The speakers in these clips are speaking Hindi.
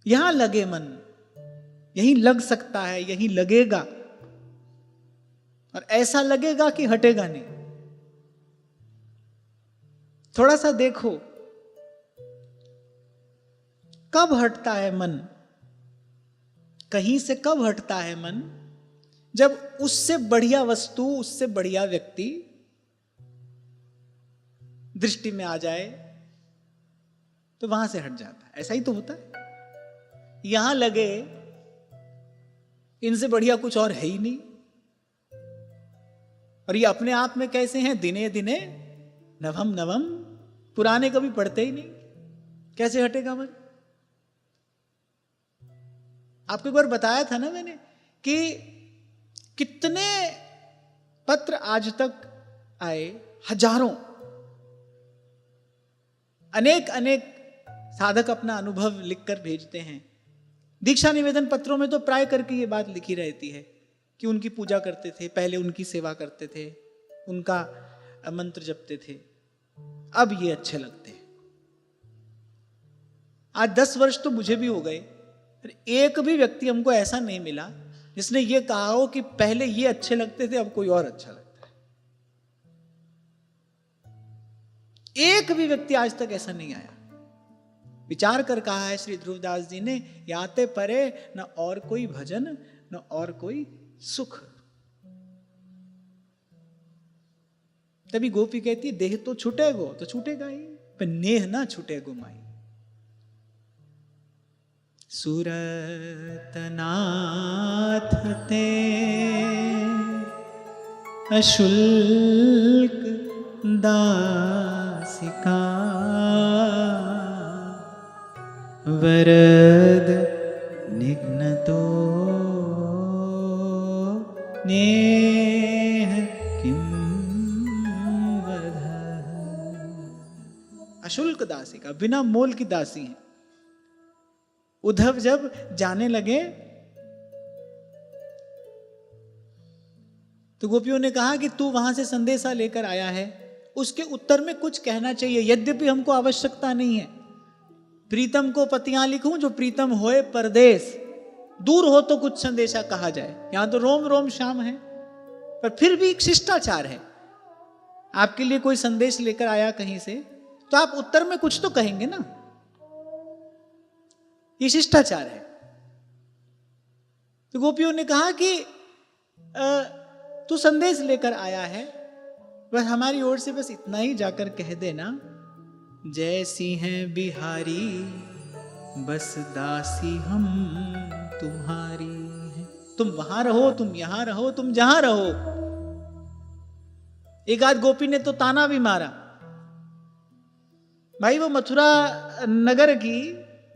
यहां लगे मन, यहीं लग सकता है, यहीं लगेगा, और ऐसा लगेगा कि हटेगा नहीं। थोड़ा सा देखो कब हटता है मन, कहीं से कब हटता है मन, जब उससे बढ़िया वस्तु, उससे बढ़िया व्यक्ति दृष्टि में आ जाए तो वहां से हट जाता है। ऐसा ही तो होता है। यहां लगे इनसे बढ़िया कुछ और है ही नहीं, और ये अपने आप में कैसे हैं, दिने दिने नवम नवम, पुराने कभी पढ़ते ही नहीं, कैसे हटेगा मन। आपको एक बार बताया था ना मैंने कि कितने पत्र आज तक आए, हजारों, अनेक अनेक साधक अपना अनुभव लिखकर भेजते हैं। दीक्षा निवेदन पत्रों में तो प्राय करके ये बात लिखी रहती है कि उनकी पूजा करते थे, पहले उनकी सेवा करते थे, उनका मंत्र जपते थे, अब ये अच्छे लगते हैं। आज 10 वर्ष तो मुझे भी हो गए, एक भी व्यक्ति हमको ऐसा नहीं मिला जिसने ये कहा हो कि पहले ये अच्छे लगते थे, अब कोई और अच्छा लगता है। एक भी व्यक्ति आज तक ऐसा नहीं आया। विचार कर कहा है श्री ध्रुवदास जी ने, याते परे न और कोई भजन न और कोई सुख। तभी गोपी कहती देह तो छूटेगो, तो छूटेगा ही, पर नेह ना छूटेगो माई। सुरतनाथ ते अशुल्क दासिका, वरद निघ्नतो नेह किं वधः। अशुल्क दासिका, बिना मोल की दासी है। उद्धव जब जाने लगे तो गोपियों ने कहा कि तू वहां से संदेशा लेकर आया है, उसके उत्तर में कुछ कहना चाहिए, यद्यपि हमको आवश्यकता नहीं है। प्रीतम को पतियां लिखूं जो प्रीतम होए परदेश, दूर हो तो कुछ संदेशा कहा जाए। यहां तो रोम रोम श्याम है, पर फिर भी एक शिष्टाचार है। आपके लिए कोई संदेश लेकर आया कहीं से, तो आप उत्तर में कुछ तो कहेंगे ना, ये शिष्टाचार है। तो गोपियों ने कहा कि तू संदेश लेकर आया है, बस हमारी ओर से बस इतना ही जाकर कह देना, जैसी हैं बिहारी बस दासी हम तुम्हारी हैं। तुम वहां रहो, तुम यहां रहो, तुम जहां रहो। एक आध गोपी ने तो ताना भी मारा, भाई वो मथुरा नगर की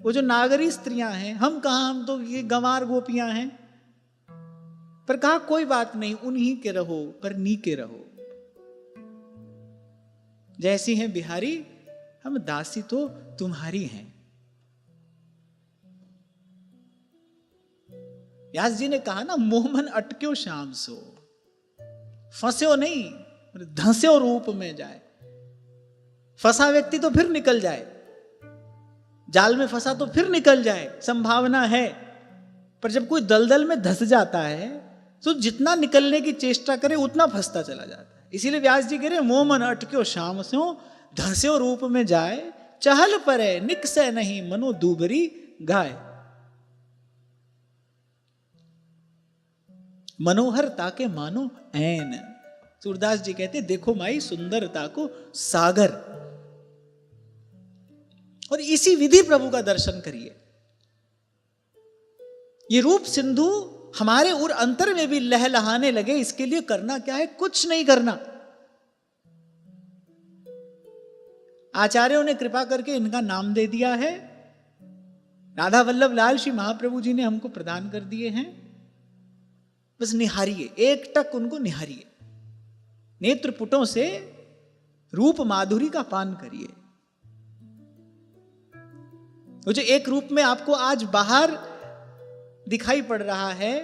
वो जो नागरी स्त्रियां हैं, हम कहां, हम तो ये गंवार गोपियां हैं। पर कहा कोई बात नहीं, उन्हीं के रहो पर नी के रहो। जैसी हैं बिहारी हम दासी तो तुम्हारी हैं। व्यास जी ने कहा ना, मोहमन अटक्यो श्याम सो, फंस्यो नहीं धंस्यो रूप में जाए। फंसा व्यक्ति तो फिर निकल जाए, जाल में फंसा तो फिर निकल जाए, संभावना है। पर जब कोई दलदल में धंस जाता है तो जितना निकलने की चेष्टा करे उतना फंसता चला जाता है। इसीलिए व्यास जी कह रहे मोह मन अटक्यो श्याम स्यो, धंस्यो रूप में जाए, चहल परे निकसे नहीं मनो दूबरी गाय। मनोहरता के मानो ऐन। सूरदास जी कहते देखो माई सुंदरता को सागर, और इसी विधि प्रभु का दर्शन करिए। ये रूप सिंधु हमारे उर अंतर में भी लहलहाने लगे। इसके लिए करना क्या है? कुछ नहीं करना। आचार्यों ने कृपा करके इनका नाम दे दिया है, राधा वल्लभ लाल श्री महाप्रभु जी ने हमको प्रदान कर दिए हैं। बस निहारिए, एक टक उनको निहारिए, नेत्र पुटों से रूप माधुरी का पान करिए। वो जो एक रूप में आपको आज बाहर दिखाई पड़ रहा है,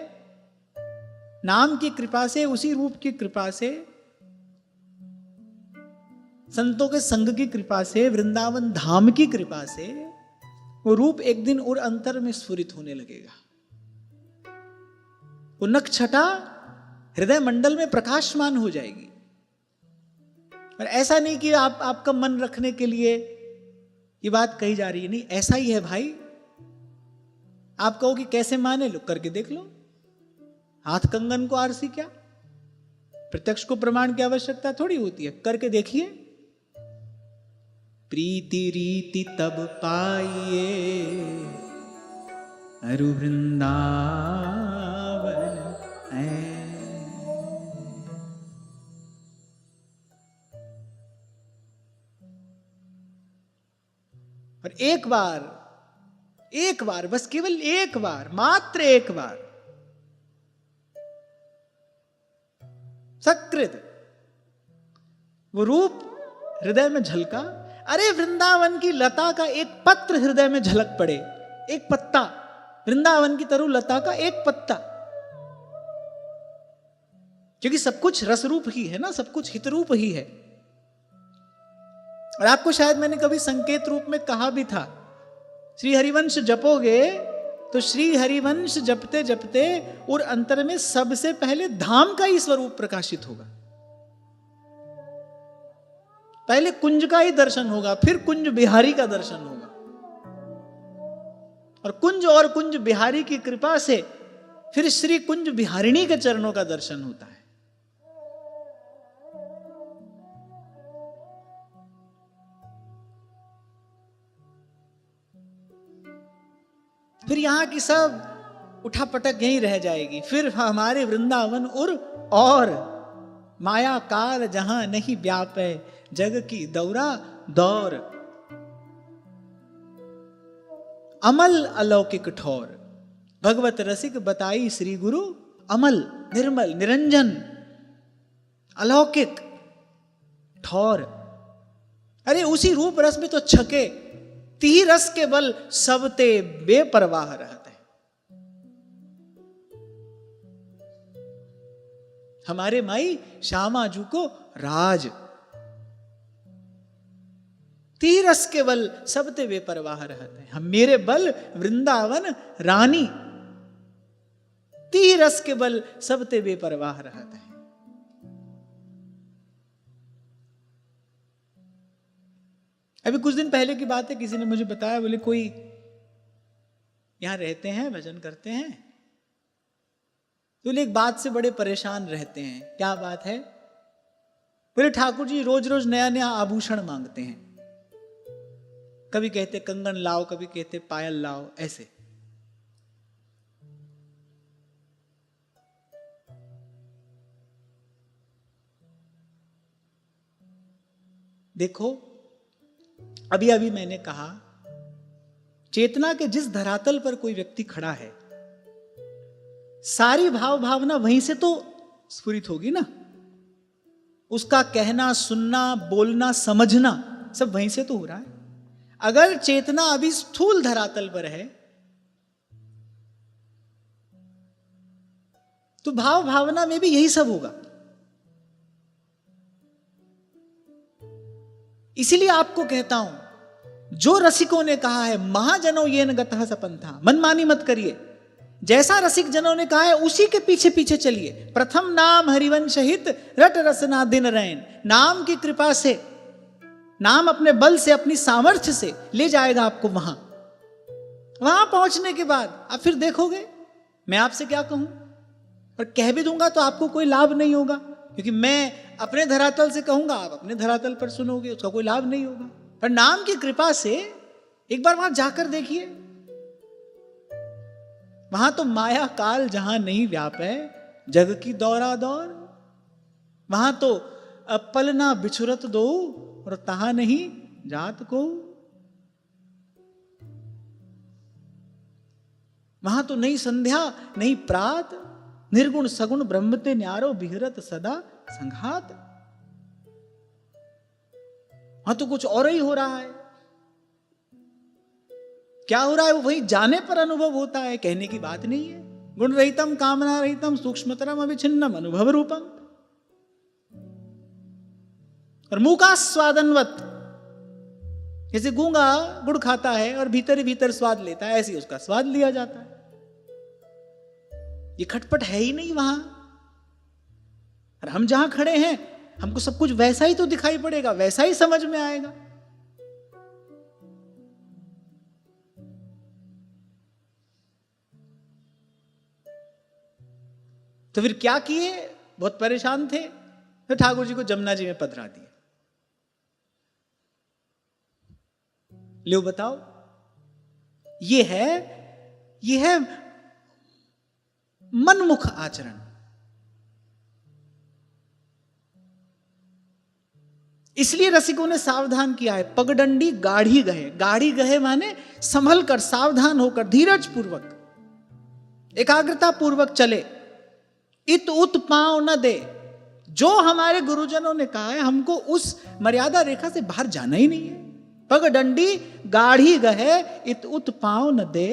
नाम की कृपा से, उसी रूप की कृपा से, संतों के संग की कृपा से, वृंदावन धाम की कृपा से, वो रूप एक दिन और अंतर में स्फुरित होने लगेगा। वो नक्षटा हृदय मंडल में प्रकाशमान हो जाएगी। और ऐसा नहीं कि आपका मन रखने के लिए ये बात कही जा रही है, नहीं, ऐसा ही है भाई। आप कहो कि कैसे माने, लो करके देख लो। हाथ कंगन को आरसी क्या, प्रत्यक्ष को प्रमाण की आवश्यकता थोड़ी होती है, करके देखिए। प्रीति रीति तब पाइए अरु वृंदावन है। और एक बार बस, केवल एक बार, मात्र एक बार सकृत वो रूप हृदय में झलका। अरे वृंदावन की लता का एक पत्र हृदय में झलक पड़े, एक पत्ता, वृंदावन की तरु लता का एक पत्ता। क्योंकि सब कुछ रस रूप ही है ना, सब कुछ हित रूप ही है। और आपको शायद मैंने कभी संकेत रूप में कहा भी था, श्री हरिवंश जपोगे तो श्री हरिवंश जपते जपते और अंतर में सबसे पहले धाम का ही स्वरूप प्रकाशित होगा। पहले कुंज का ही दर्शन होगा, फिर कुंज बिहारी का दर्शन होगा। और कुंज बिहारी की कृपा से फिर श्री कुंज बिहारिणी के चरणों का दर्शन होता है। फिर यहां की सब उठापटक यहीं रह जाएगी। फिर हमारे वृंदावन और माया काल जहां नहीं व्यापे, जग की दौरा दौर। अमल अलौकिक ठौर, भगवत रसिक बताई श्री गुरु। अमल, निर्मल, निरंजन, अलौकिक, ठौर। अरे उसी रूप रस में तो छके, ती रस के बल सबते बेपरवाह रहते हैं। हमारे माई श्यामाजू को राज, ती रस के बल सबते बेपरवाह रहते हैं। हम मेरे बल वृंदावन रानी, ती रस के बल सबते बेपरवाह रहते हैं। अभी कुछ दिन पहले की बात है, किसी ने मुझे बताया, बोले कोई यहां रहते हैं, भजन करते हैं, तो बोले एक बात से बड़े परेशान रहते हैं। क्या बात है? बोले ठाकुर जी रोज रोज नया नया आभूषण मांगते हैं। कभी कहते कंगन लाओ, कभी कहते पायल लाओ, ऐसे। देखो, अभी अभी मैंने कहा, चेतना के जिस धरातल पर कोई व्यक्ति खड़ा है, सारी भाव भावना वहीं से तो स्फुरित होगी ना। उसका कहना, सुनना, बोलना, समझना सब वहीं से तो हो रहा है। अगर चेतना अभी स्थूल धरातल पर है तो भाव भावना में भी यही सब होगा। इसीलिए आपको कहता हूं, जो रसिकों ने कहा है महाजनों ये न गतः सपंथा, मनमानी मत करिए। जैसा रसिक जनों ने कहा है उसी के पीछे पीछे चलिए। प्रथम नाम हरिवंश हित रट रसना दिन रैन। नाम की कृपा से, नाम अपने बल से, अपनी सामर्थ्य से ले जाएगा आपको वहां पहुंचने के बाद आप फिर देखोगे, मैं आपसे क्या कहूं, और कह भी दूंगा तो आपको कोई लाभ नहीं होगा, क्योंकि मैं अपने धरातल से कहूंगा, आप अपने धरातल पर सुनोगे, उसका कोई लाभ नहीं होगा। पर नाम की कृपा से एक बार वहां जाकर देखिए, वहां तो माया काल जहां नहीं व्यापे, जग की दौरा दौर। वहां तो पलना बिछुरत दो और तहा नहीं जात को। वहां तो नहीं संध्या नहीं प्रात, निर्गुण सगुण ब्रह्मते न्यारो बिहरत सदा संघात। वहां तो कुछ और ही हो रहा है। क्या हो रहा है वो वही जाने पर अनुभव होता है, कहने की बात नहीं है। गुण रहितम कामना रहितम सूक्ष्मतरम अविच्छिन्नम अनुभव रूपम। और मुकास्वादनवत जैसे गूंगा गुड़ खाता है और भीतर ही भीतर स्वाद लेता है, ऐसे ही उसका स्वाद लिया जाता है। ये खटपट है ही नहीं वहां। और हम जहां खड़े हैं हमको सब कुछ वैसा ही तो दिखाई पड़ेगा, वैसा ही समझ में आएगा। तो फिर क्या किए, बहुत परेशान थे, तो ठाकुर जी को जमुना जी में पधरा दिए। लो बताओ, ये है मनमुख आचरण। इसलिए रसिकों ने सावधान किया है, पगडंडी गाढ़ी गहे। गाढ़ी गहे माने संभल कर, सावधान होकर, धीरज पूर्वक, एकाग्रता पूर्वक चले। इत उत पांव न दे। जो हमारे गुरुजनों ने कहा है, हमको उस मर्यादा रेखा से बाहर जाना ही नहीं है। पगडंडी गाढ़ी गहे, इत उत पांव न दे।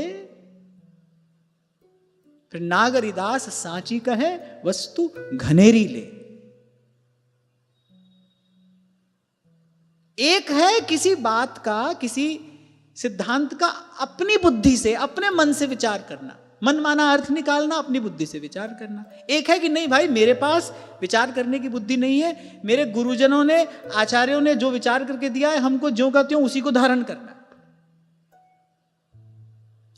फिर नागरिदास सांची कहे, वस्तु घनेरी ले। एक है किसी बात का, किसी सिद्धांत का अपनी बुद्धि से, अपने मन से विचार करना, मन माना अर्थ निकालना, अपनी बुद्धि से विचार करना। एक है कि नहीं भाई, मेरे पास विचार करने की बुद्धि नहीं है, मेरे गुरुजनों ने, आचार्यों ने जो विचार करके दिया है, हमको ज्यों का त्यों उसी को धारण करना।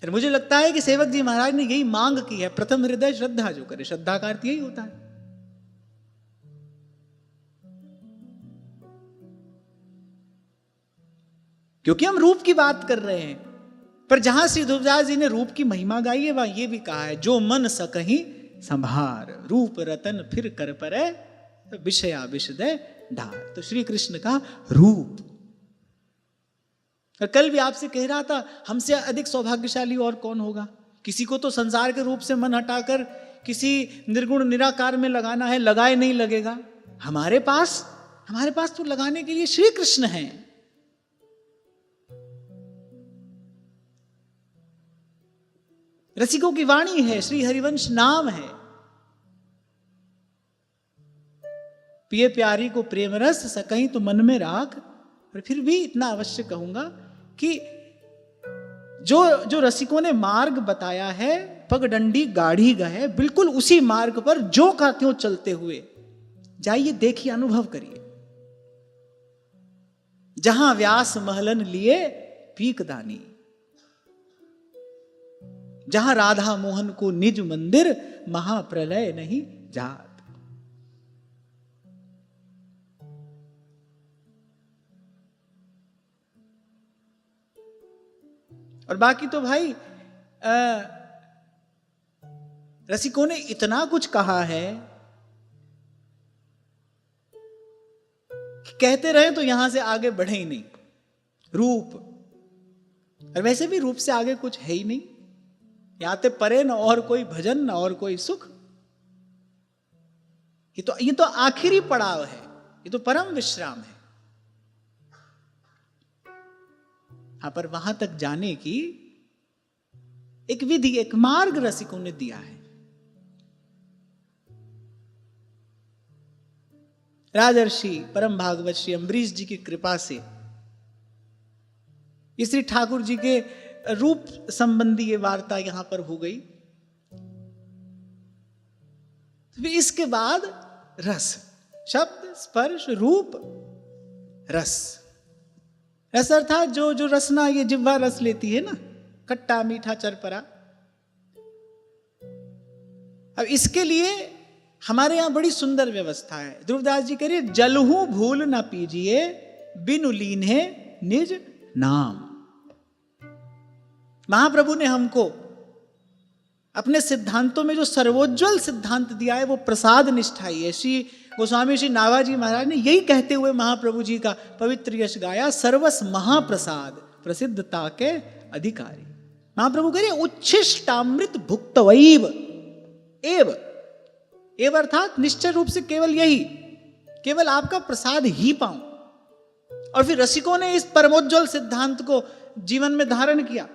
और मुझे लगता है कि सेवक जी महाराज ने यही मांग की है, प्रथम हृदय श्रद्धा जो करे। श्रद्धा का अर्थ यही होता है। क्योंकि हम रूप की बात कर रहे हैं, पर जहां श्री ध्रुवदास जी ने रूप की महिमा गाई है, वहां ये भी कहा है, जो मन सकहीं संभार, रूप रतन फिर कर परे, विषया विषदय ढार। तो श्री कृष्ण का रूप। और कल भी आपसे कह रहा था, हमसे अधिक सौभाग्यशाली और कौन होगा। किसी को तो संसार के रूप से मन हटाकर किसी निर्गुण निराकार में लगाना है, लगाए नहीं लगेगा। हमारे पास तो लगाने के लिए श्री कृष्ण हैं। रसिकों की वाणी है, श्री हरिवंश नाम है। पिए प्यारी को प्रेम रस सकहीं तो मन में राख। और फिर भी इतना अवश्य कहूंगा कि जो रसिकों ने मार्ग बताया है, पगडंडी गाढ़ी गहे, बिल्कुल उसी मार्ग पर जो का त्यों चलते हुए जाइए, देखिए, अनुभव करिए। जहां व्यास महलन लिए पीक दानी, जहां राधा मोहन को निज मंदिर, महाप्रलय नहीं जात। और बाकी तो भाई रसिकों ने इतना कुछ कहा है कि कहते रहे तो यहां से आगे बढ़े ही नहीं। रूप, और वैसे भी रूप से आगे कुछ है ही नहीं। याते परे न और कोई भजन, न और कोई सुख। ये तो आखिरी पड़ाव है, ये तो परम विश्राम है। हाँ, पर वहां तक जाने की एक विधि, एक मार्ग रसिकों ने दिया है। राजर्षि परम भागवत श्री अम्बरीश जी की कृपा से श्री ठाकुर जी के रूप संबंधी ये वार्ता यहां पर हो गई। इसके बाद रस, शब्द स्पर्श रूप रस। रस अर्थात जो रसना, ये जिह्वा रस लेती है ना, खट्टा मीठा चरपरा। अब इसके लिए हमारे यहां बड़ी सुंदर व्यवस्था है। ध्रुवदास जी कह रहे, जलहू भूल ना पीजिए, बिनु लीन्हे निज नाम। महाप्रभु ने हमको अपने सिद्धांतों में जो सर्वोज्वल सिद्धांत दिया है, वो प्रसाद निष्ठा ही है। श्री गोस्वामी श्री नाभाजी महाराज ने यही कहते हुए महाप्रभु जी का पवित्र यश गाया, सर्वस महाप्रसाद प्रसिद्धता के अधिकारी। महाप्रभु कह रहे, उच्छिष्टामृत भुक्तवैव एव। एव अर्थात निश्चय रूप से केवल यही, केवल आपका प्रसाद ही पाऊं। और फिर रसिकों ने इस परमोज्वल सिद्धांत को जीवन में धारण किया।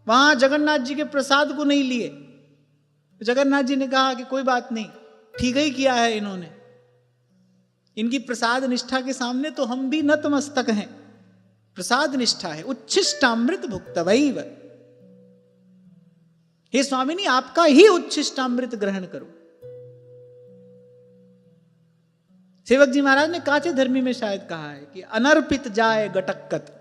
वहां जगन्नाथ जी के प्रसाद को नहीं लिए। जगन्नाथ जी ने कहा कि कोई बात नहीं, ठीक ही किया है इन्होंने, इनकी प्रसाद निष्ठा के सामने तो हम भी नतमस्तक हैं। प्रसाद निष्ठा है, उच्छिष्टामृत भुक्तवैव। हे स्वामिनी, आपका ही उच्छिष्टामृत ग्रहण करो। सेवक जी महाराज ने काचे धर्मी में शायद कहा है कि अनर्पित जाए गटक्कत।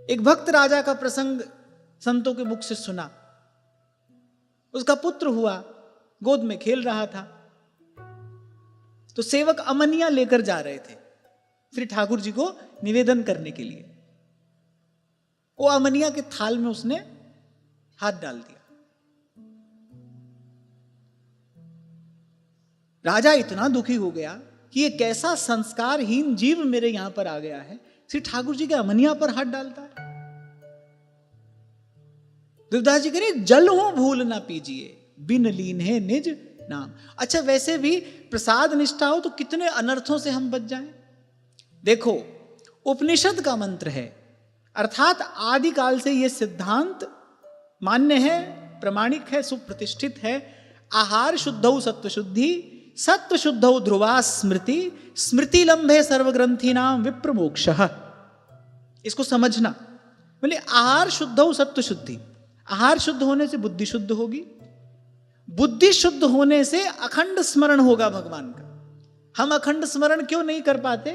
एक भक्त राजा का प्रसंग संतों के मुख से सुना। उसका पुत्र हुआ, गोद में खेल रहा था, तो सेवक अमनिया लेकर जा रहे थे श्री ठाकुर जी को निवेदन करने के लिए। वो अमनिया के थाल में उसने हाथ डाल दिया। राजा इतना दुखी हो गया कि ये कैसा संस्कारहीन जीव मेरे यहां पर आ गया है, श्री ठाकुर जी के अमनिया पर हाथ डालता है। देवदास जी कह रहे, जल हो भूल ना पीजिए, बिन लीन है निज नाम। अच्छा, वैसे भी प्रसाद निष्ठा हो तो कितने अनर्थों से हम बच जाएं। देखो, उपनिषद का मंत्र है, अर्थात आदि काल से यह सिद्धांत मान्य है, प्रमाणिक है, सुप्रतिष्ठित है। आहार शुद्धौ सत्व शुद्धि, सत्व शुद्धौ ध्रुवा स्मृति, स्मृति लंबे सर्वग्रंथि नाम विप्र मोक्षः। इसको समझना। बोले आहार शुद्धौ सत्व शुद्धि, आहार शुद्ध होने से बुद्धि शुद्ध होगी, बुद्धि शुद्ध होने से अखंड स्मरण होगा भगवान का। हम अखंड स्मरण क्यों नहीं कर पाते?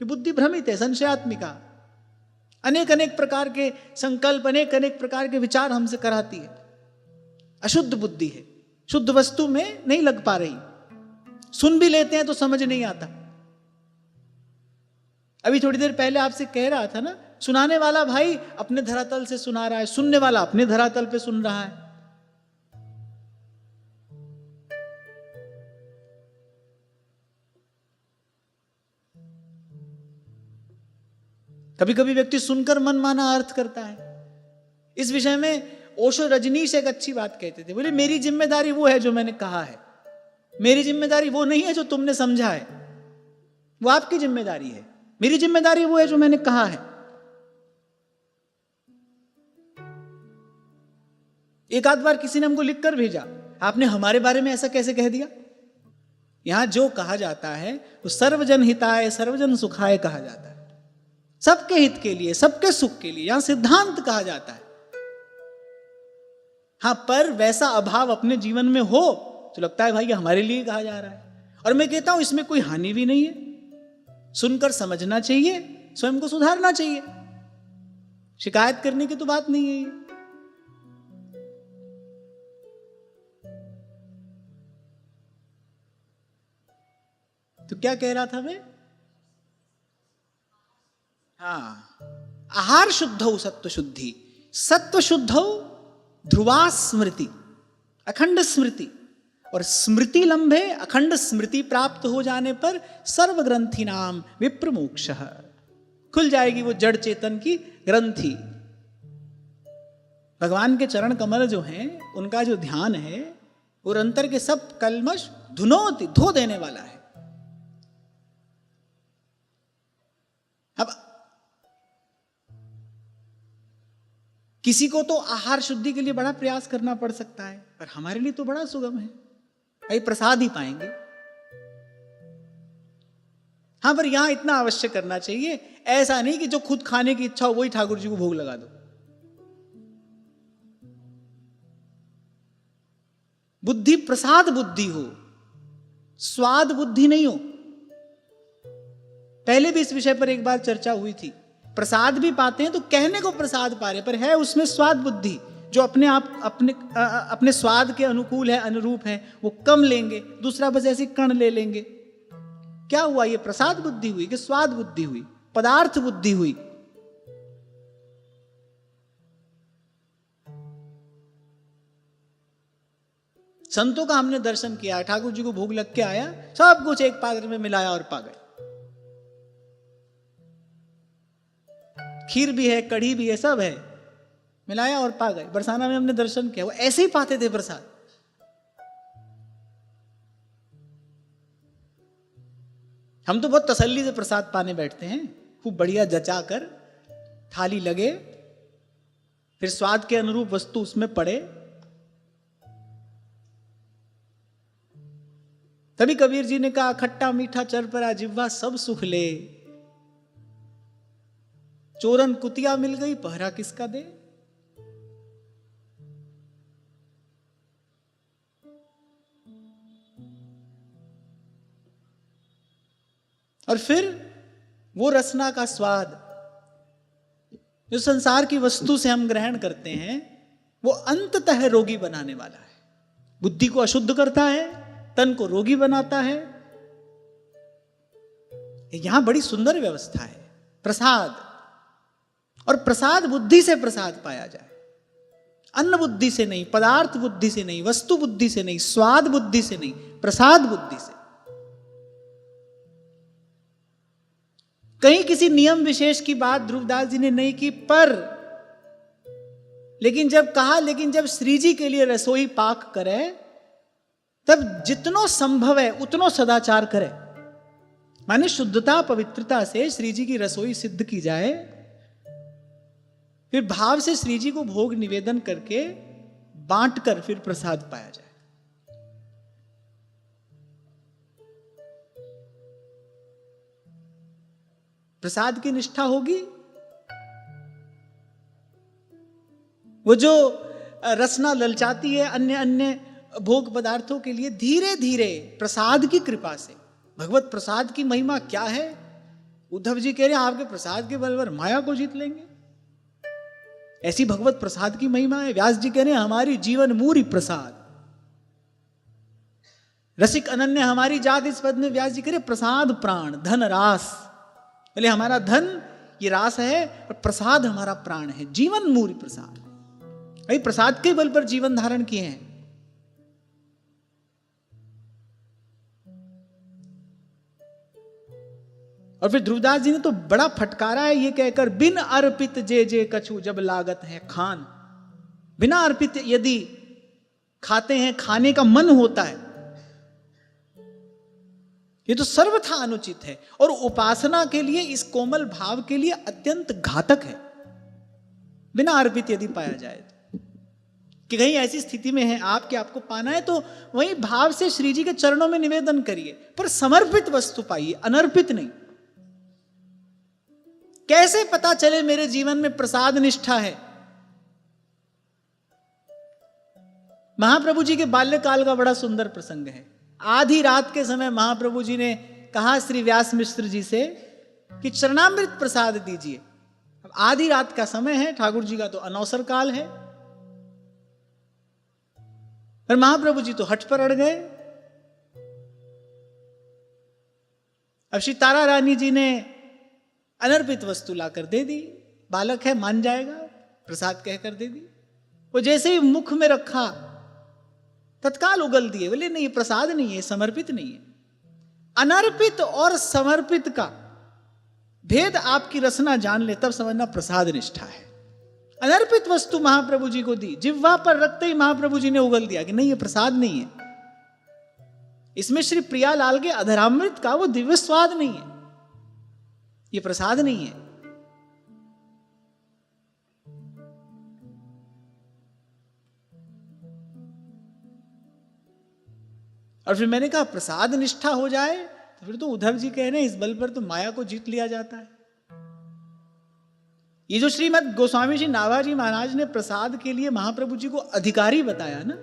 कि बुद्धि भ्रमित है, संशयात्मिका, अनेक अनेक प्रकार के संकल्प, अनेक अनेक प्रकार के विचार हमसे कराती है। अशुद्ध बुद्धि है, शुद्ध वस्तु में नहीं लग पा रही। सुन भी लेते हैं तो समझ नहीं आता। अभी थोड़ी देर पहले आपसे कह रहा था ना, सुनाने वाला भाई अपने धरातल से सुना रहा है, सुनने वाला अपने धरातल पे सुन रहा है। कभी कभी व्यक्ति सुनकर मनमाना अर्थ करता है। इस विषय में ओशो रजनीश एक अच्छी बात कहते थे। बोले मेरी जिम्मेदारी वो है जो मैंने कहा है, मेरी जिम्मेदारी वो नहीं है जो तुमने समझा है, वो आपकी जिम्मेदारी है। मेरी जिम्मेदारी वो है जो मैंने कहा है। एक आध बार किसी ने हमको लिखकर भेजा, आपने हमारे बारे में ऐसा कैसे कह दिया। यहां जो कहा जाता है वो सर्वजन हिताय सर्वजन सुखाय कहा जाता है, सबके हित के लिए, सबके सुख के लिए, यहां सिद्धांत कहा जाता है। हां, पर वैसा अभाव अपने जीवन में हो तो लगता है भाई ये हमारे लिए कहा जा रहा है। और मैं कहता हूं इसमें कोई हानि भी नहीं है, सुनकर समझना चाहिए, स्वयं को सुधारना चाहिए, शिकायत करने की तो बात नहीं है ये। तो क्या कह रहा था मैं? हाँ, आहार शुद्धौ सत्व शुद्धि, सत्व शुद्धौ ध्रुवा स्मृति, अखंड स्मृति, और स्मृति लंबे, अखंड स्मृति प्राप्त हो जाने पर सर्व ग्रंथि नाम विप्र मोक्षः, खुल जाएगी वो जड़ चेतन की ग्रंथि। भगवान के चरण कमल जो हैं, उनका जो ध्यान है वो अंतर के सब कलमश धुनोति, धो देने वाला है। अब किसी को तो आहार शुद्धि के लिए बड़ा प्रयास करना पड़ सकता है, पर हमारे लिए तो बड़ा सुगम है, भाई प्रसाद ही पाएंगे। हां, पर यहां इतना अवश्य करना चाहिए, ऐसा नहीं कि जो खुद खाने की इच्छा हो वही ठाकुर जी को भोग लगा दो। बुद्धि प्रसाद बुद्धि हो, स्वाद बुद्धि नहीं हो। पहले भी इस विषय पर एक बार चर्चा हुई थी। प्रसाद भी पाते हैं तो कहने को प्रसाद पा रहे, पर है उसमें स्वाद बुद्धि, जो अपने आप अपने स्वाद के अनुकूल है, अनुरूप है, वो कम लेंगे, दूसरा बस ऐसे कण ले लेंगे। क्या हुआ? ये प्रसाद बुद्धि हुई कि स्वाद बुद्धि हुई, पदार्थ बुद्धि हुई। संतों का हमने दर्शन किया, ठाकुर जी को भोग लग के आया, सब कुछ एक पात्र में मिलाया और पा गए। खीर भी है, कढ़ी भी है, सब है, मिलाया और पा गए। बरसाना में हमने दर्शन किया, वो ऐसे ही पाते थे प्रसाद। हम तो बहुत तसल्ली से प्रसाद पाने बैठते हैं, खूब बढ़िया जचा कर, थाली लगे, फिर स्वाद के अनुरूप वस्तु उसमें पड़े। तभी कबीर जी ने कहा, खट्टा मीठा चर परा जिह्वा सब सुख ले, चोरन कुतिया मिल गई पहरा किसका दे। और फिर वो रसना का स्वाद जो संसार की वस्तु से हम ग्रहण करते हैं, वो अंततः रोगी बनाने वाला है। बुद्धि को अशुद्ध करता है, तन को रोगी बनाता है। यहां बड़ी सुंदर व्यवस्था है। प्रसाद, और प्रसाद बुद्धि से प्रसाद पाया जाए, अन्न बुद्धि से नहीं, पदार्थ बुद्धि से नहीं, वस्तु बुद्धि से नहीं, स्वाद बुद्धि से नहीं, प्रसाद बुद्धि से। कहीं किसी नियम विशेष की बात ध्रुवदास जी ने नहीं की, पर लेकिन जब कहा, लेकिन जब श्री जी के लिए रसोई पाक करे, तब जितनो संभव है उतनो सदाचार करे। माने शुद्धता पवित्रता से श्री जी की रसोई सिद्ध की जाए, फिर भाव से श्री जी को भोग निवेदन करके बांट कर फिर प्रसाद पाया जाए। प्रसाद की निष्ठा होगी। वो जो रसना ललचाती है अन्य अन्य भोग पदार्थों के लिए, धीरे धीरे प्रसाद की कृपा से, भगवत प्रसाद की महिमा क्या है। उद्धव जी कह रहे हैं आपके प्रसाद के बल पर माया को जीत लेंगे, ऐसी भगवत प्रसाद की महिमा है। व्यास जी कह रहे हैं हमारी जीवन मूरी प्रसाद, रसिक अनन्य हमारी जात। इस पद में व्यास जी कह रहे प्रसाद प्राण धन रास, बोले हमारा धन ये रास है और प्रसाद हमारा प्राण है। जीवन मूरी प्रसाद, भाई प्रसाद के बल पर जीवन धारण किए हैं। और फिर ध्रुवदास जी ने तो बड़ा फटकारा है ये कहकर, बिन अर्पित जे जे कछु जब लागत है खान। बिना अर्पित यदि खाते हैं, खाने का मन होता है, ये तो सर्वथा अनुचित है और उपासना के लिए, इस कोमल भाव के लिए अत्यंत घातक है। बिना अर्पित यदि पाया जाए कि कहीं ऐसी स्थिति में है आप कि आपको पाना है, तो वही भाव से श्री जी के चरणों में निवेदन करिए, पर समर्पित वस्तु पाइए, अनर्पित नहीं। कैसे पता चले मेरे जीवन में प्रसाद निष्ठा है? महाप्रभु जी के बाल्यकाल का बड़ा सुंदर प्रसंग है। आधी रात के समय महाप्रभु जी ने कहा श्री व्यास मिश्र जी से कि चरणामृत प्रसाद दीजिए। अब आधी रात का समय है, ठाकुर जी का तो अनौसर काल है, पर महाप्रभु जी तो हठ पर अड़ गए। अब श्री तारा रानी जी ने अनर्पित वस्तु लाकर दे दी। बालक है, मान जाएगा, प्रसाद कहकर दे दी। वो जैसे ही मुख में रखा तत्काल उगल दिए, बोले नहीं प्रसाद नहीं है, समर्पित नहीं है। अनर्पित और समर्पित का भेद आपकी रसना जान ले, तब समझना प्रसाद निष्ठा है। अनर्पित वस्तु महाप्रभु जी को दी, जिह्वा पर रखते ही महाप्रभु जी ने उगल दिया कि नहीं ये प्रसाद नहीं है, इसमें श्री प्रियालाल के अधरामृत का वो दिव्य स्वाद नहीं है, ये प्रसाद नहीं है। और फिर मैंने कहा प्रसाद निष्ठा हो जाए तो फिर तो उद्धव जी कह रहे हैं इस बल पर तो माया को जीत लिया जाता है। ये जो श्रीमद गोस्वामी जी नाभाजी महाराज ने प्रसाद के लिए महाप्रभु जी को अधिकारी बताया ना,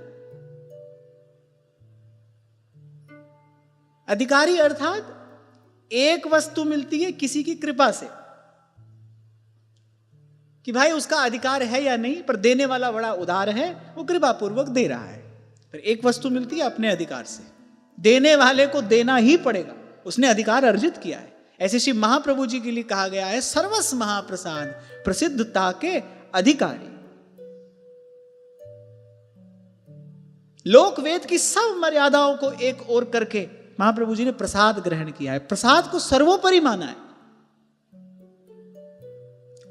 अधिकारी अर्थात एक वस्तु मिलती है किसी की कृपा से कि भाई उसका अधिकार है या नहीं, पर देने वाला बड़ा उदार है, वो कृपा पूर्वक दे रहा है। फिर एक वस्तु मिलती है अपने अधिकार से, देने वाले को देना ही पड़ेगा, उसने अधिकार अर्जित किया है। ऐसे श्री महाप्रभु जी के लिए कहा गया है सर्वस महाप्रसाद प्रसिद्धता के अधिकारी। लोक वेद की सब मर्यादाओं को एक ओर करके महाप्रभु जी ने प्रसाद ग्रहण किया है, प्रसाद को सर्वोपरि माना है।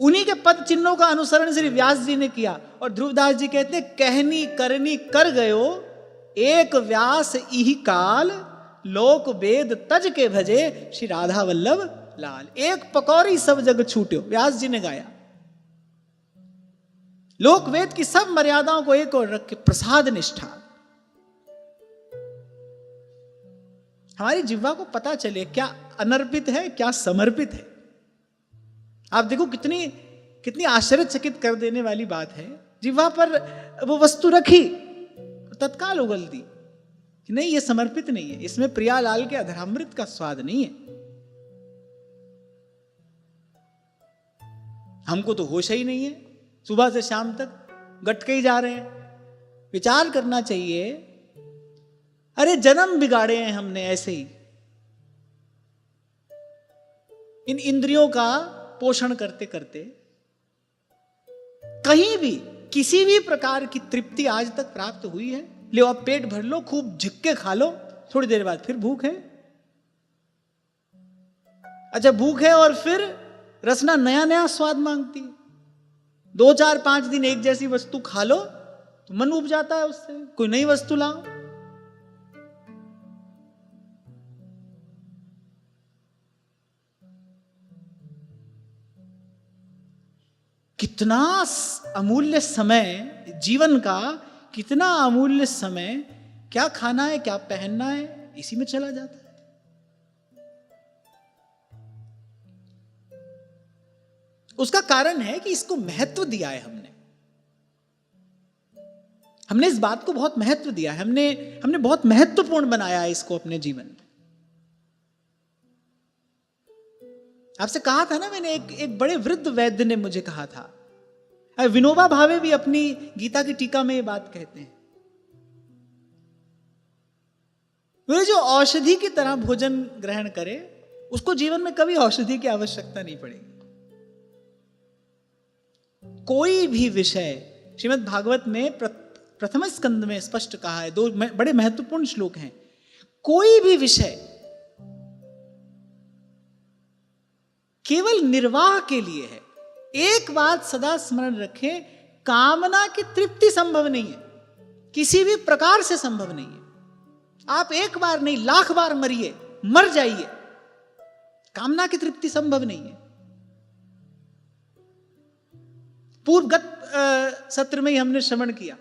उन्हीं के पद चिन्हों का अनुसरण श्री व्यास जी ने किया। और ध्रुवदास जी कहते हैं कहनी करनी कर गयो एक व्यास इही काल, लोक वेद तज के भजे श्री राधा वल्लभ लाल। एक पकौड़ी सब जग छूट्यो, व्यास जी ने गाया। लोक वेद की सब मर्यादाओं को एक ओर रख के प्रसाद निष्ठा। हमारी जिह्वा को पता चले क्या अनर्पित है, क्या समर्पित है। आप देखो कितनी कितनी आश्चर्यचकित कर देने वाली बात है। जिह्वा पर वो वस्तु रखी, तत्काल उगल दी कि नहीं, ये समर्पित नहीं है, इसमें प्रियालाल के अधरामृत का स्वाद नहीं है। हमको तो होश ही नहीं है, सुबह से शाम तक गटके ही जा रहे हैं। विचार करना चाहिए, अरे जन्म बिगाड़े हैं हमने ऐसे ही इन इंद्रियों का पोषण करते करते। कहीं भी किसी भी प्रकार की तृप्ति आज तक प्राप्त हुई है? ले आप पेट भर लो, खूब झिक्के खा लो, थोड़ी देर बाद फिर भूख है। अच्छा भूख है और फिर रसना नया नया स्वाद मांगती है। 2 4 5 दिन एक जैसी वस्तु खा लो तो मन उब जाता है उससे, कोई नई वस्तु लाओ। कितना अमूल्य समय जीवन का, कितना अमूल्य समय, क्या खाना है क्या पहनना है, इसी में चला जाता है। उसका कारण है कि इसको महत्व दिया है हमने इस बात को बहुत महत्व दिया है, हमने बहुत महत्वपूर्ण बनाया है इसको अपने जीवन में। आपसे कहा था ना मैंने, एक बड़े वृद्ध वैद्य ने मुझे कहा था, विनोबा भावे भी अपनी गीता की टीका में ये बात कहते हैं, वे जो औषधि की तरह भोजन ग्रहण करे उसको जीवन में कभी औषधि की आवश्यकता नहीं पड़ेगी। कोई भी विषय, श्रीमद् भागवत में प्रथम स्कंद में स्पष्ट कहा है, 2 बड़े महत्वपूर्ण श्लोक हैं। कोई भी विषय केवल निर्वाह के लिए है। एक बात सदा स्मरण रखें, कामना की तृप्ति संभव नहीं है, किसी भी प्रकार से संभव नहीं है। आप एक बार नहीं, लाख बार मरिए, मर जाइए, कामना की तृप्ति संभव नहीं है। पूर्वगत सत्र में ही हमने श्रवण किया,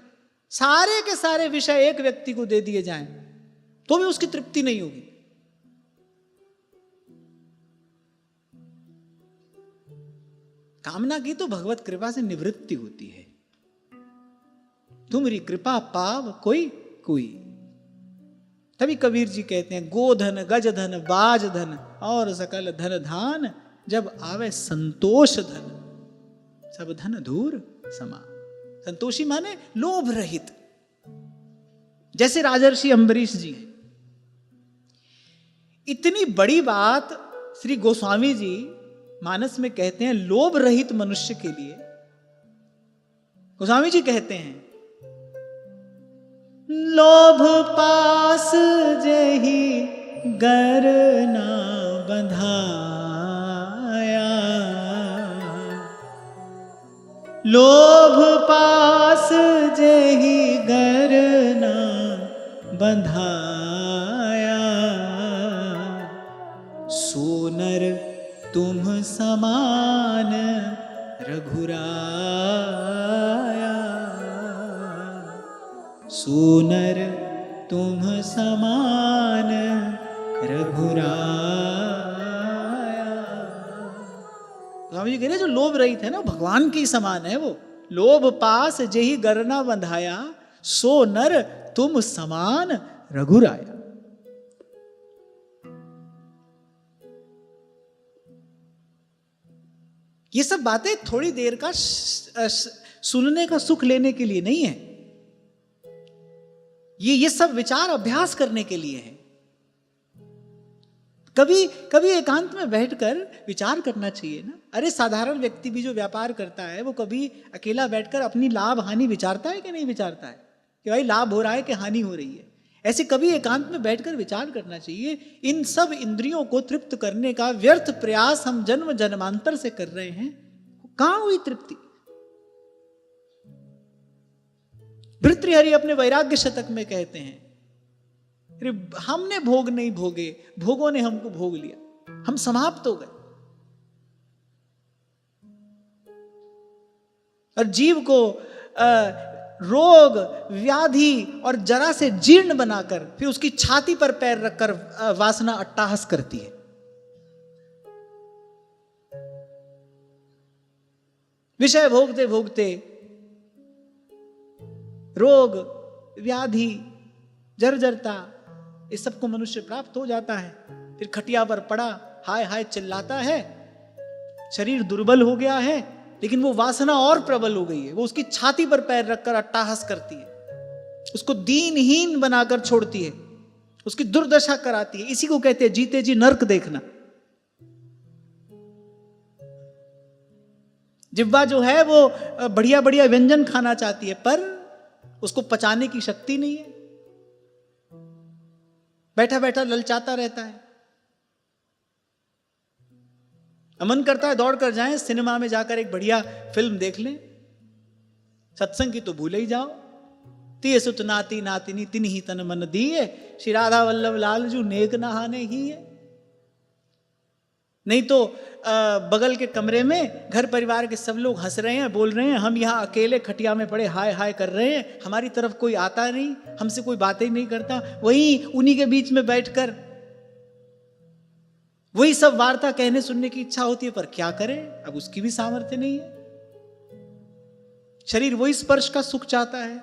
सारे के सारे विषय एक व्यक्ति को दे दिए जाएं तो भी उसकी तृप्ति नहीं होगी। कामना की तो भगवत कृपा से निवृत्ति होती है। तुमरी कृपा पाव कोई कोई। तभी कबीर जी कहते हैं, गोधन गजधन बाज धन और सकल धन धान, जब आवे संतोष धन सब धन दूर समा। संतोषी माने लोभ रहित, जैसे राजर्षि अम्बरीश जी हैं। इतनी बड़ी बात श्री गोस्वामी जी मानस में कहते हैं लोभ रहित मनुष्य के लिए। गोस्वामी जी कहते हैं, लोभ पास जही गर ना बंधाया, लोभ पास जही गर ना बंधाया, सोनर तुम समान रघुराया, सोनर तुम समान रघुराया। स्वामी जी कह रहे जो लोभ रहित है ना, भगवान की समान है वो। लोभ पास जेहि गरना बंधाया, सो नर तुम समान रघुराया। ये सब बातें थोड़ी देर का सुनने का सुख लेने के लिए नहीं है, ये सब विचार अभ्यास करने के लिए है। कभी कभी एकांत में बैठकर विचार करना चाहिए ना। अरे साधारण व्यक्ति भी जो व्यापार करता है वो कभी अकेला बैठकर अपनी लाभ हानि विचारता है कि नहीं विचारता है, कि भाई लाभ हो रहा है कि हानि हो रही है। ऐसे कभी एकांत में बैठकर विचार करना चाहिए। इन सब इंद्रियों को तृप्त करने का व्यर्थ प्रयास हम जन्म जन्मांतर से कर रहे हैं, कहां हुई तृप्ति? भर्तृहरि अपने वैराग्य शतक में कहते हैं, अरे हमने भोग नहीं भोगे, भोगों ने हमको भोग लिया, हम समाप्त हो गए। और जीव को रोग व्याधि और जरा से जीर्ण बनाकर फिर उसकी छाती पर पैर रखकर वासना अट्टहास करती है। विषय भोगते भोगते रोग व्याधि जर्जरता इस सबको मनुष्य प्राप्त हो जाता है। फिर खटिया पर पड़ा हाय हाय चिल्लाता है, शरीर दुर्बल हो गया है, लेकिन वो वासना और प्रबल हो गई है। वो उसकी छाती पर पैर रखकर अट्टहास करती है, उसको दीनहीन बनाकर छोड़ती है, उसकी दुर्दशा कराती है। इसी को कहते हैं जीते जी नर्क देखना। जिह्वा जो है वो बढ़िया बढ़िया व्यंजन खाना चाहती है, पर उसको पचाने की शक्ति नहीं है, बैठा बैठा ललचाता रहता है। मन करता है दौड़ कर जाएं, सिनेमा में जाकर एक बढ़िया फिल्म देख लें, सत्संग की तो भूल ही जाओ। तिय सुत नाती नातिनी तिन ही तन मन दिए, श्री राधा वल्लभ लाल जू नेक नहाने ही है। नहीं तो बगल के कमरे में घर परिवार के सब लोग हंस रहे हैं, बोल रहे हैं, हम यहाँ अकेले खटिया में पड़े हाय हाय कर रहे हैं, हमारी तरफ कोई आता नहीं, हमसे कोई बातें ही नहीं करता। वहीं उन्हीं के बीच में बैठकर वही सब वार्ता कहने सुनने की इच्छा होती है, पर क्या करें, अब उसकी भी सामर्थ्य नहीं है। शरीर वही स्पर्श का सुख चाहता है।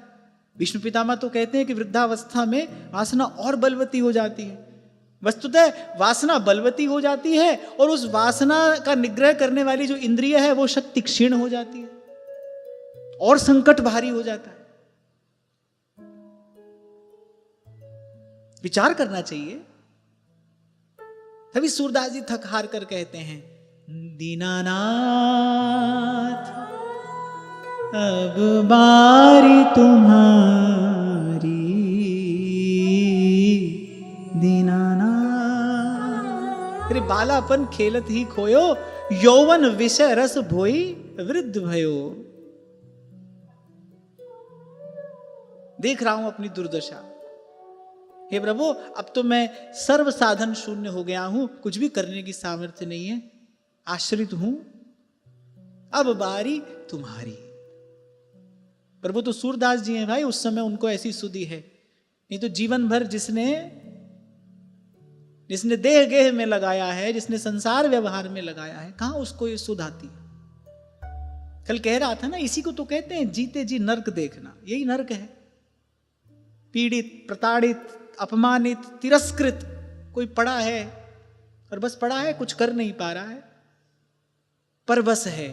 विष्णु पितामह तो कहते हैं कि वृद्धावस्था में वासना और बलवती हो जाती है। वस्तुतः वासना बलवती हो जाती है और उस वासना का निग्रह करने वाली जो इंद्रिय है वो शक्ति क्षीण हो जाती है और संकट भारी हो जाता है। विचार करना चाहिए। तभी सूरदास जी थक हार कर कहते हैं, दीनानाथ अब बारी तुम्हारी, दीनानाथ। अरे बालापन खेलत ही खोयो, यौवन विषय रस भोई वृद्ध भयो। देख रहा हूं अपनी दुर्दशा, हे प्रभु अब तो मैं सर्व साधन शून्य हो गया हूं, कुछ भी करने की सामर्थ्य नहीं है, आश्रित हूं, अब बारी तुम्हारी। प्रभु तो सूरदास जी हैं भाई, उस समय उनको ऐसी सुधि है। नहीं तो जीवन भर जिसने देह गेह में लगाया है, जिसने संसार व्यवहार में लगाया है, कहां उसको ये सुध आती है। कल कह रहा था ना, इसी को तो कहते हैं जीते जी नर्क देखना। यही नर्क है। पीड़ित, प्रताड़ित, अपमानित, तिरस्कृत कोई पड़ा है और बस पड़ा है, कुछ कर नहीं पा रहा है, परवश है,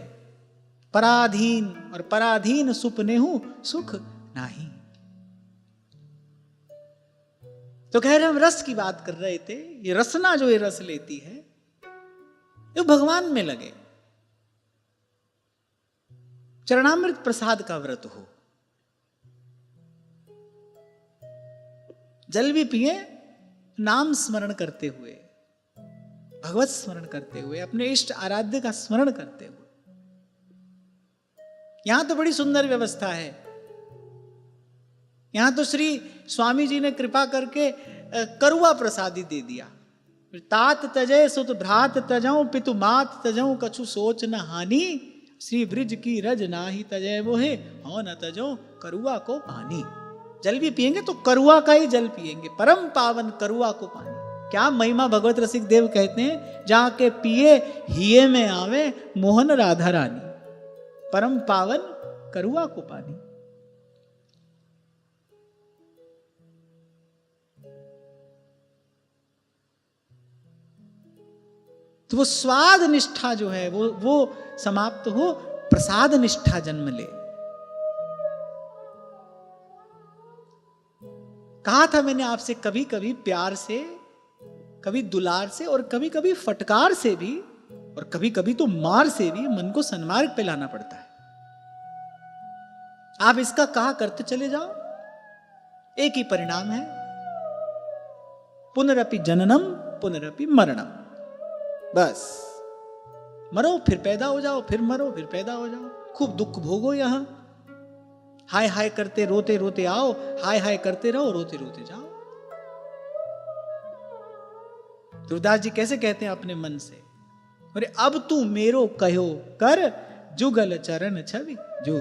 पराधीन, और पराधीन सुपनेहु सुख नाही। तो कह रहे हम रस की बात कर रहे थे। ये रसना जो ये रस लेती है, ये भगवान में लगे। चरणामृत प्रसाद का व्रत हो, जल भी पिए नाम स्मरण करते हुए, भगवत स्मरण करते हुए, अपने इष्ट आराध्य का स्मरण करते हुए। यहां तो बड़ी सुंदर व्यवस्था है। यहां तो श्री स्वामी जी ने कृपा करके करुआ प्रसादी दे दिया। तात तजय सुत भ्रात तजऊ, पितु मात तजऊ, कछु सोच न हानि, श्री ब्रिज की रज नाही तजय वोहे, हो न तजो करुआ को पानी। जल भी पिएंगे तो करुआ का ही जल पिएंगे, परम पावन करुआ को पानी। क्या महिमा भगवत रसिक देव कहते हैं, जहां के पिए हिये में आवे मोहन राधा रानी, परम पावन करुआ को पानी। तो वो स्वाद निष्ठा जो है वो समाप्त हो, प्रसाद निष्ठा जन्म ले। कहा था मैंने आपसे, कभी कभी प्यार से, कभी दुलार से, और कभी कभी फटकार से भी, और कभी कभी तो मार से भी मन को सन्मार्ग पे लाना पड़ता है। आप इसका कहा करते चले जाओ, एक ही परिणाम है, पुनरपि जननम पुनरपि मरणम। बस मरो फिर पैदा हो जाओ, फिर मरो फिर पैदा हो जाओ, खूब दुख भोगो। यहां हाय हाय करते रोते रोते आओ, हाय हाय करते रहो, रोते रोते जाओ। सूरदास जी कैसे कहते हैं अपने मन से, अरे अब तू मेरो कहो कर, जुगल चरण छवि जो।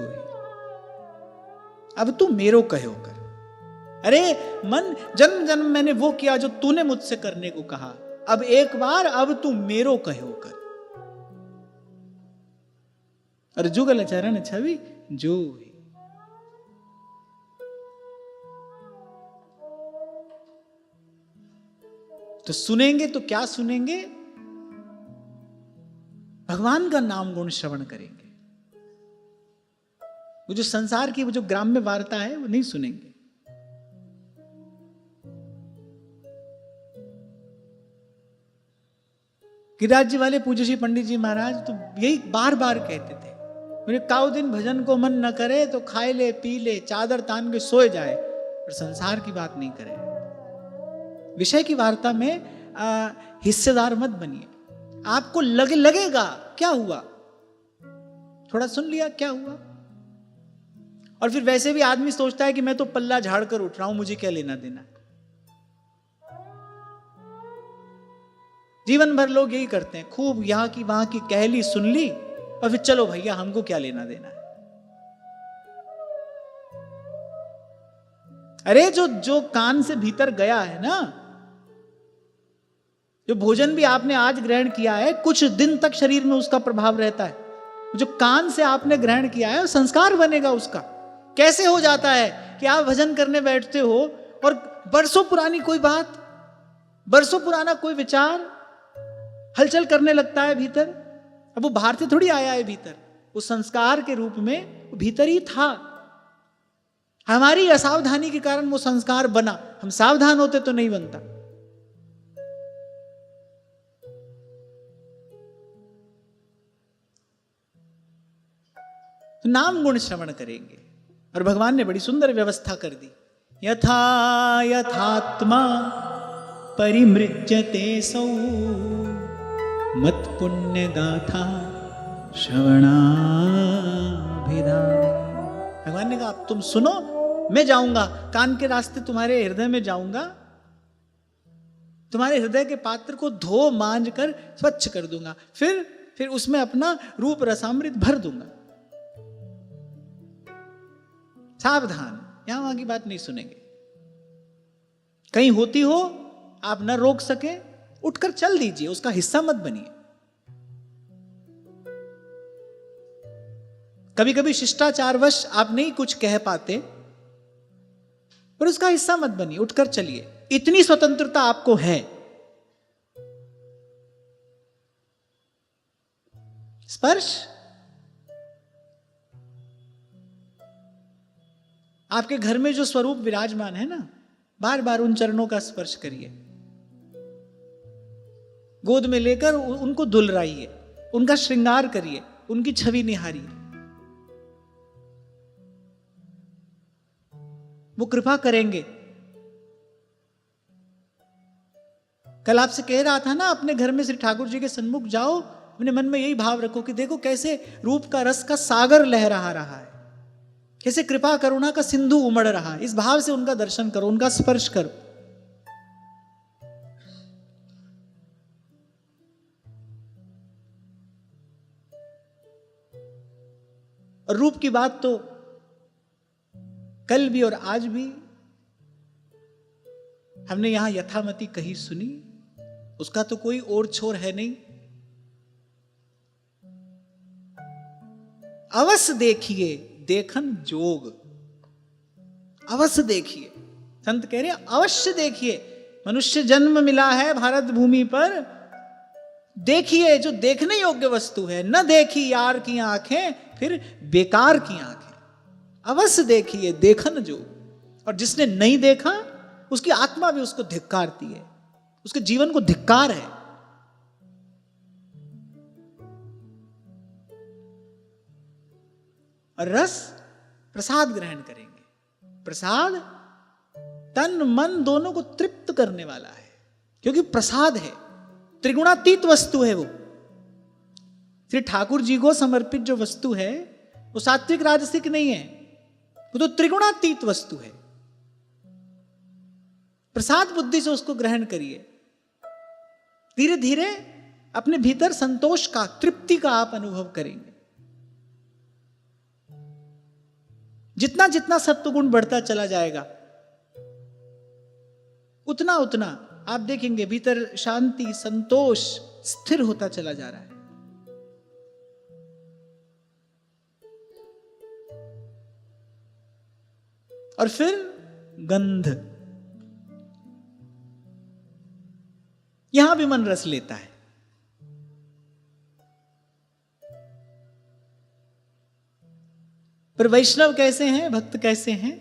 अब तू मेरो कहो कर। अरे मन, जन्म जन्म मैंने वो किया जो तूने मुझसे करने को कहा, अब एक बार अब तू मेरो कहो कर। और जुगल चरण छवि जो तो सुनेंगे तो क्या सुनेंगे? भगवान का नाम गुण श्रवण करेंगे। वो जो संसार की वो जो ग्राम्य वार्ता है वो नहीं सुनेंगे। गिरिराज जी वाले पूज्य श्री पंडित जी महाराज तो यही बार बार कहते थे, मेरे काउ दिन भजन को मन न करे तो खाए ले पी ले चादर तान के सोए जाए, पर संसार की बात नहीं करे। विषय की वार्ता में हिस्सेदार मत बनिए। आपको लगेगा क्या हुआ, थोड़ा सुन लिया क्या हुआ, और फिर वैसे भी आदमी सोचता है कि मैं तो पल्ला झाड़ कर उठ रहा हूं, मुझे क्या लेना देना। जीवन भर लोग यही करते हैं, खूब यहां की वहां की कहली सुन ली और फिर चलो भैया हमको क्या लेना देना है। अरे जो कान से भीतर गया है ना, जो भोजन भी आपने आज ग्रहण किया है कुछ दिन तक शरीर में उसका प्रभाव रहता है। जो कान से आपने ग्रहण किया है संस्कार बनेगा उसका। कैसे हो जाता है कि आप भजन करने बैठते हो और बरसों पुरानी कोई बात, बरसों पुराना कोई विचार हलचल करने लगता है भीतर। अब वो बाहर से थोड़ी आया है भीतर, उस संस्कार के रूप में भीतर ही था। हमारी असावधानी के कारण वो संस्कार बना, हम सावधान होते तो नहीं बनता। तो नाम गुण श्रवण करेंगे और भगवान ने बड़ी सुंदर व्यवस्था कर दी। यथा यथात्मा परिमृज्यते सौ मत पुण्य गाथा श्रवणाभिधाने। भगवान ने कहा अब तुम सुनो, मैं जाऊंगा कान के रास्ते तुम्हारे हृदय में जाऊंगा, तुम्हारे हृदय के पात्र को धो मांज कर स्वच्छ कर दूंगा, फिर उसमें अपना रूप रसामृत भर दूंगा। सावधान, यहां वहां की बात नहीं सुनेंगे। कहीं होती हो आप न रोक सके, उठकर चल दीजिए, उसका हिस्सा मत बनिए। कभी कभी शिष्टाचारवश आप नहीं कुछ कह पाते, पर उसका हिस्सा मत बनिए, उठकर चलिए। इतनी स्वतंत्रता आपको है। स्पर्श, आपके घर में जो स्वरूप विराजमान है ना, बार बार उन चरणों का स्पर्श करिए, गोद में लेकर उनको दुलराइए, उनका श्रृंगार करिए, उनकी छवि निहारिए। वो कृपा करेंगे। कल आपसे कह रहा था ना, अपने घर में श्री ठाकुर जी के सन्मुख जाओ, अपने मन में यही भाव रखो कि देखो कैसे रूप का रस का सागर लहरा रहा है, कैसे कृपा करुणा का सिंधु उमड़ रहा है। इस भाव से उनका दर्शन करो, उनका स्पर्श करो। और रूप की बात तो कल भी और आज भी हमने यहां यथामति कही सुनी, उसका तो कोई और छोर है नहीं। अवश्य देखिए देखन जोग, अवश्य देखिए, संत कह रहे हैं अवश्य देखिए। मनुष्य जन्म मिला है भारत भूमि पर, देखिए जो देखने योग्य वस्तु है। न देखी यार की आंखें फिर बेकार की आंखें, अवश्य देखिए देखन जोग। और जिसने नहीं देखा उसकी आत्मा भी उसको धिक्कारती है, उसके जीवन को धिक्कार है। और रस प्रसाद ग्रहण करेंगे। प्रसाद तन मन दोनों को तृप्त करने वाला है, क्योंकि प्रसाद है, त्रिगुणातीत वस्तु है। वो श्री ठाकुर जी को समर्पित जो वस्तु है वो सात्विक राजसिक नहीं है, वो तो त्रिगुणातीत वस्तु है। प्रसाद बुद्धि से उसको ग्रहण करिए। धीरे धीरे अपने भीतर संतोष का, तृप्ति का आप अनुभव करेंगे। जितना जितना सत्वगुण बढ़ता चला जाएगा, उतना उतना आप देखेंगे भीतर शांति, संतोष स्थिर होता चला जा रहा है। और फिर गंध, यहां भी मन रस लेता है। पर वैष्णव कैसे हैं, भक्त कैसे हैं?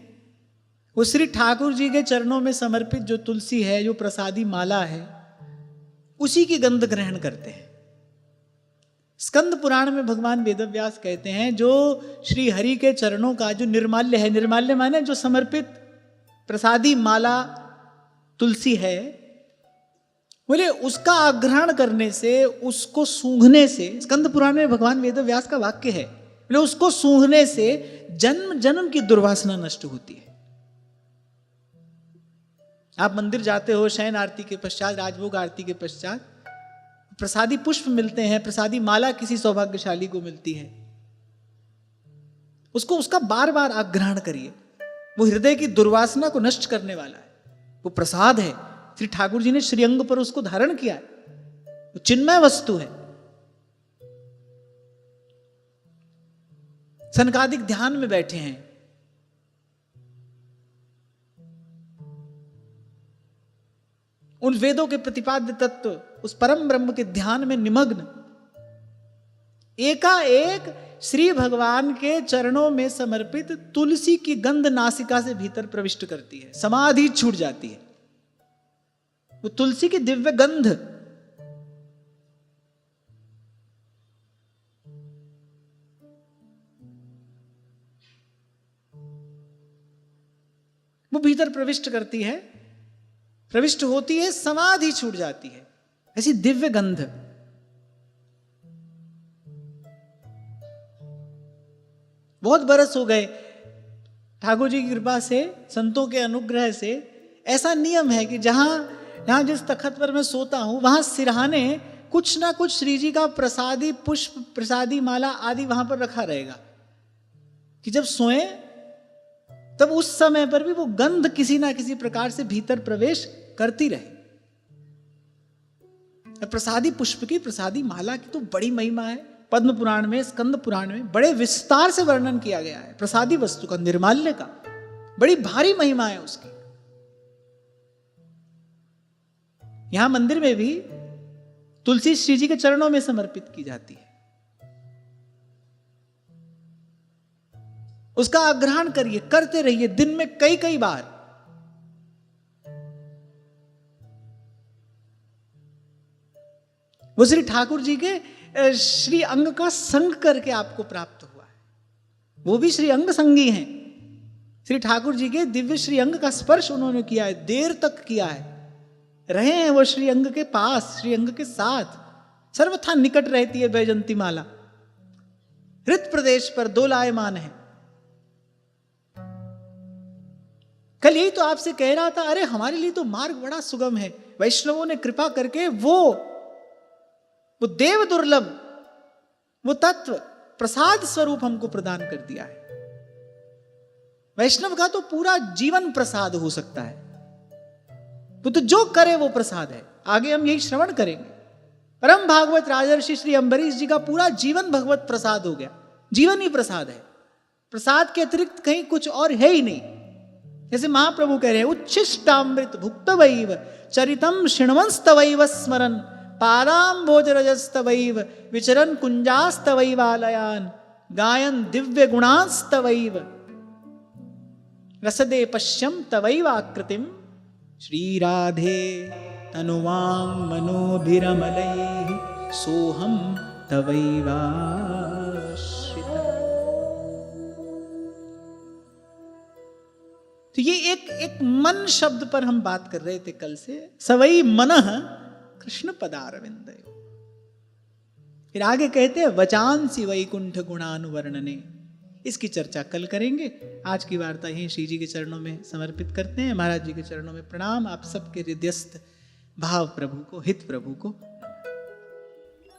वो श्री ठाकुर जी के चरणों में समर्पित जो तुलसी है, जो प्रसादी माला है, उसी की गंध ग्रहण करते हैं। स्कंद पुराण में भगवान वेदव्यास कहते हैं, जो श्री हरि के चरणों का जो निर्माल्य है, निर्माल्य माने जो समर्पित प्रसादी माला तुलसी है, बोले उसका आग्रहण करने से, उसको सूंघने से, स्कंद पुराण में भगवान वेदव्यास का वाक्य है, बोले उसको सूंघने से जन्म जन्म की दुर्वासना नष्ट होती है। आप मंदिर जाते हो, शयन आरती के पश्चात, राजभोग आरती के पश्चात प्रसादी पुष्प मिलते हैं, प्रसादी माला किसी सौभाग्यशाली को मिलती है, उसको उसका बार बार आग्रहण करिए। वो हृदय की दुर्वासना को नष्ट करने वाला है, वो प्रसाद है। श्री ठाकुर जी ने श्रीअंग पर उसको धारण किया है, वो चिन्मय वस्तु है। सनकादिक ध्यान में बैठे हैं, उन वेदों के प्रतिपाद्य तत्व, उस परम ब्रह्म के ध्यान में निमग्न, एकाएक श्री भगवान के चरणों में समर्पित तुलसी की गंध नासिका से भीतर प्रविष्ट करती है, समाधि छूट जाती है। वो तुलसी की दिव्य गंध, वो भीतर प्रविष्ट करती है, प्रविष्ट होती है, समाधि छूट जाती है। ऐसी दिव्य गंध। बहुत बरस हो गए, ठाकुर जी की कृपा से, संतों के अनुग्रह से ऐसा नियम है कि जहां जिस तखत पर मैं सोता हूं, वहां सिरहाने कुछ ना कुछ श्री जी का प्रसादी पुष्प, प्रसादी माला आदि वहां पर रखा रहेगा, कि जब सोए तब उस समय पर भी वो गंध किसी ना किसी प्रकार से भीतर प्रवेश करती रहे। प्रसादी पुष्प की, प्रसादी माला की तो बड़ी महिमा है। पद्म पुराण में, स्कंद पुराण में बड़े विस्तार से वर्णन किया गया है प्रसादी वस्तु का, निर्माल्य का। बड़ी भारी महिमा है उसकी। यहां मंदिर में भी तुलसी श्री जी के चरणों में समर्पित की जाती है। उसका आग्रहण करिए, करते रहिए, दिन में कई कई बार। वो श्री ठाकुर जी के श्री अंग का संग करके आपको प्राप्त हुआ है। वो भी श्री अंग संगी हैं। श्री ठाकुर जी के दिव्य श्री अंग का स्पर्श उन्होंने किया है, देर तक किया है, रहे हैं वो श्री अंग के पास, श्री अंग के साथ, सर्वथा निकट रहती है बैजंती माला। हृत प्रदेश पर दोलायमान है। कल यही तो आपसे कह रहा था, अरे हमारे लिए तो मार्ग बड़ा सुगम है। वैष्णवों ने कृपा करके वो देव दुर्लभ, वो तत्व प्रसाद स्वरूप हमको प्रदान कर दिया है। वैष्णव का तो पूरा जीवन प्रसाद हो सकता है। वो तो जो करे वो प्रसाद है। आगे हम यही श्रवण करेंगे। परम भागवत राजर्षि श्री अम्बरीश जी का पूरा जीवन भगवत प्रसाद हो गया। जीवन ही प्रसाद है। प्रसाद के अतिरिक्त कहीं कुछ और है ही नहीं। जैसे महाप्रभु कह रहे हैं, उच्छिष्टामृत भुक्तवैव चरितम शृण्वंस्तवैव स्मरन् पादाम्भोजरजस्तवैव विचरन् कुंजास्तवैवालयान् गायन् दिव्य गुणास्तवैव रसदे पश्यं तवैवाकृतिं श्रीराधे तनुवां मनोभिरमलैः सोहं तवैवाश्रितः। तो ये एक मन शब्द पर हम बात कर रहे थे कल से, सवै मनः कृष्ण पदारविंदयो। फिर आगे कहते हैं वचांसि वैकुंठ गुणानुवर्णने। इसकी चर्चा कल करेंगे। आज की वार्ता यहीं श्री जी के चरणों में समर्पित करते हैं। महाराज जी के चरणों में प्रणाम। आप सबके हृदयस्थ भाव प्रभु को, हित प्रभु को